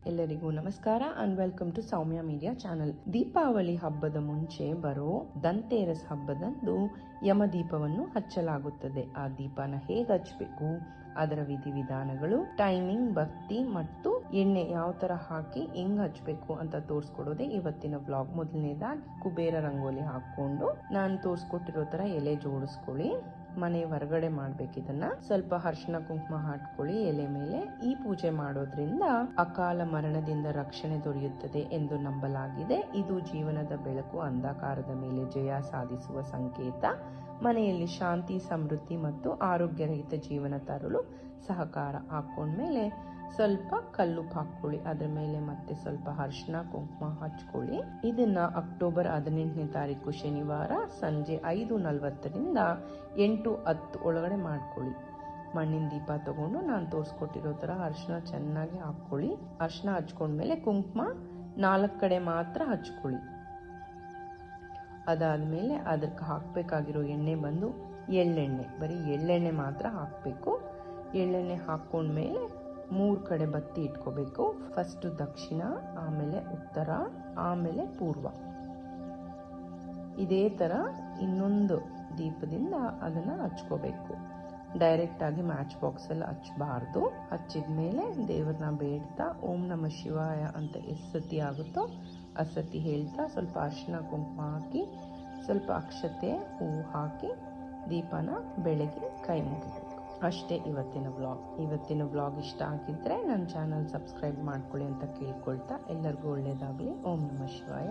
ಎಲ್ಲರಿಗೂ ನಮಸ್ಕಾರ and welcome to Soumya media channel. Deepavali ಹಬ್ಬದ ಮುಂಚೆ ಬರೋ ದಂತೇರಸ್ ಹಬ್ಬದಂದು ಯಮದೀಪವನ್ನು ಹಚ್ಚಲಾಗುತ್ತದೆ. ಆ ದೀಪನ ಹೇಗೆ ಹಚ್ಚಬೇಕು, ಅದರ ವಿಧಿವಿಧಾನಗಳು, ಟೈಮಿಂಗ್, ಭಕ್ತಿ ಮತ್ತು ಎಣ್ಣೆ ಯಾವ ತರ ಹಾಕಿ ಹೆಂಗ್ ಹಚ್ಬೇಕು ಅಂತ ತೋರಿಸ್ಕೊಡೋದೆ ಇವತ್ತಿನ ಬ್ಲಾಗ್. ಮೊದಲನೇದಾಗಿ ಕುಬೇರ ರಂಗೋಲಿ ಹಾಕೊಂಡು ನಾನು ತೋರಿಸ್ಕೊಟ್ಟಿರೋ ತರ ಎಲೆ ಜೋಡಿಸ್ಕೊಳ್ಳಿ. ಮನೆ ಹೊರಗಡೆ ಮಾಡ್ಬೇಕು. ಇದನ್ನ ಸ್ವಲ್ಪ ಅರಿಶಿನ ಕುಂಕುಮ ಹಾಡ್ಕೊಳ್ಳಿ ಎಲೆ ಮೇಲೆ. ಈ ಪೂಜೆ ಮಾಡೋದ್ರಿಂದ ಅಕಾಲ ಮರಣದಿಂದ ರಕ್ಷಣೆ ದೊರೆಯುತ್ತದೆ ಎಂದು ನಂಬಲಾಗಿದೆ. ಇದು ಜೀವನದ ಬೆಳಕು, ಅಂಧಕಾರದ ಮೇಲೆ ಜಯ ಸಾಧಿಸುವ ಸಂಕೇತ. ಮನೆಯಲ್ಲಿ ಶಾಂತಿ, ಸಮೃದ್ಧಿ ಮತ್ತು ಆರೋಗ್ಯರಹಿತ ಜೀವನ ತರಲು ಸಹಕಾರ. ಹಾಕೊಂಡ್ಮೇಲೆ ಸ್ವಲ್ಪ ಕಲ್ಲುಪ್ಪು ಹಾಕೊಳ್ಳಿ. ಅದ್ರ ಮೇಲೆ ಮತ್ತೆ ಸ್ವಲ್ಪ ಅರಿಶಿನ ಕುಂಕುಮ ಹಚ್ಕೊಳ್ಳಿ. ಇದನ್ನ ಅಕ್ಟೋಬರ್ 18ನೇ ತಾರೀಕು ಶನಿವಾರ ಸಂಜೆ 5:40ರಿಂದ 8:10 ಒಳಗಡೆ ಮಾಡ್ಕೊಳ್ಳಿ. ಮಣ್ಣಿನ ದೀಪ ತಗೊಂಡು ನಾನು ತೋರಿಸ್ಕೊಟ್ಟಿರೋ ತರ ಅರಿಶಿನ ಚೆನ್ನಾಗಿ ಹಾಕೊಳ್ಳಿ. ಅರಿಶಿನ ಹಚ್ಕೊಂಡ್ಮೇಲೆ ಕುಂಕುಮ 4 ಕಡೆ ಮಾತ್ರ ಹಚ್ಕೊಳ್ಳಿ. ಅದಾದ್ಮೇಲೆ ಅದಕ್ಕೆ ಹಾಕ್ಬೇಕಾಗಿರೋ ಎಣ್ಣೆ ಬಂದು ಎಳ್ಳೆಣ್ಣೆ. ಬರೀ ಎಳ್ಳೆಣ್ಣೆ ಮಾತ್ರ ಹಾಕಬೇಕು. ಎಳ್ಳೆಣ್ಣೆ ಹಾಕೊಂಡ್ಮೇಲೆ 3 ಕಡೆ ಬತ್ತಿ ಇಟ್ಕೋಬೇಕು. ಫಸ್ಟ್ ದಕ್ಷಿಣ, ಆಮೇಲೆ ಉತ್ತರ, ಆಮೇಲೆ ಪೂರ್ವ. ಇದೇ ತರ ಇನ್ನೊಂದು ದೀಪದಿಂದ ಅದನ್ನ ಹಚ್ಕೋಬೇಕು. ಡೈರೆಕ್ಟ್ ಆಗಿ ಮ್ಯಾಚ್ ಬಾಕ್ಸ್ ಅಲ್ಲಿ ಹಚ್ಚಬಾರ್ದು. ಹಚ್ಚಿದ್ಮೇಲೆ ದೇವ್ರನ್ನ ಬೇಡ್ತಾ ಓಂ ನಮಃ ಶಿವಾಯ ಅಂತ ಎಷ್ಟು ಸತಿ ಆಗುತ್ತೋ ಅಸತಿ ಹೇಳ್ತಾ ಸ್ವಲ್ಪ ಅರಿಶಿನ ಕುಂಕುಮ ಹಾಕಿ ಸ್ವಲ್ಪ ಅಕ್ಷತೆ ಹೂವು ಹಾಕಿ ದೀಪನ ಬೆಳಗ್ಗೆ ಕೈ ಮುಗಿಬೇಕು. ಅಷ್ಟೇ ಇವತ್ತಿನ ಬ್ಲಾಗ್ ಇಷ್ಟ ಆಗಿದ್ರೆ ನನ್ನ ಚಾನಲ್ ಸಬ್ಸ್ಕ್ರೈಬ್ ಮಾಡ್ಕೊಳ್ಳಿ ಅಂತ ಕೇಳ್ಕೊಳ್ತಾ ಎಲ್ಲರಿಗೂ ಒಳ್ಳೇದಾಗಲಿ. ಓಂ ನಮಃ ಶಿವಾಯ.